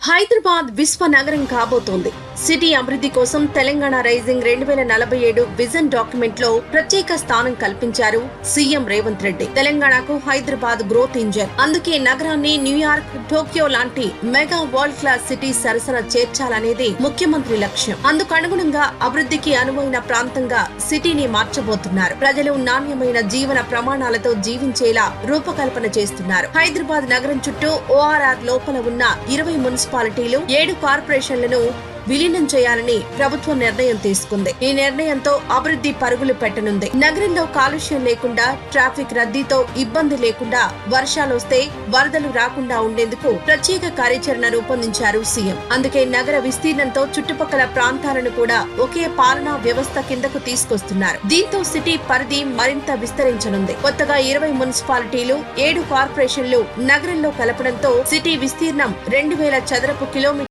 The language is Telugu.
హైదరాబాద్ విశ్వ నగరం కాబోతోంది. సిటీ అభివృద్ధి కోసం తెలంగాణ రైజింగ్ 2047 విజన్ డాక్యుమెంట్ లో ప్రత్యేక స్థానం కల్పించారు సీఎం రేవంత్ రెడ్డి. తెలంగాణకు హైదరాబాద్ గ్రోత్ ఇంజన్. అందుకే నగరాన్ని న్యూయార్క్, టోక్యో లాంటి మెగా వరల్డ్ క్లాస్ సిటీ సరసన చేర్చాలనేది ముఖ్యమంత్రి లక్ష్యం. అందుకు అనుగుణంగా అభివృద్ధికి అనువైన ప్రాంతంగా సిటీని మార్చబోతున్నారు. ప్రజలు నాణ్యమైన జీవన ప్రమాణాలతో జీవించేలా రూపకల్పన చేస్తున్నారు. హైదరాబాద్ నగరం చుట్టూ ఓఆర్ఆర్ లోపల ఉన్న 20 మున్సిపాలిటీలు, 7 కార్పొరేషన్లను విలీనం చేయాలని ప్రభుత్వం నిర్ణయం తీసుకుంది. ఈ నిర్ణయంతో అభివృద్ధి పరుగులు పెట్టనుంది. నగరంలో కాలుష్యం లేకుండా, ట్రాఫిక్ రద్దీతో ఇబ్బంది లేకుండా, వర్షాలొస్తే వరదలు రాకుండా ఉండేందుకు ప్రత్యేక కార్యాచరణ రూపొందించారు సీఎం. అందుకే నగర విస్తీర్ణంతో చుట్టుపక్కల ప్రాంతాలను కూడా ఒకే పాలనా వ్యవస్థ కిందకు తీసుకొస్తున్నారు. దీంతో సిటీ పరిధి మరింత విస్తరించనుంది. కొత్తగా 20 మున్సిపాలిటీలు, 7 కార్పొరేషన్లు నగరంలో కలపడంతో సిటీ విస్తీర్ణం 2000 చదరపు కిలోమీటర్లు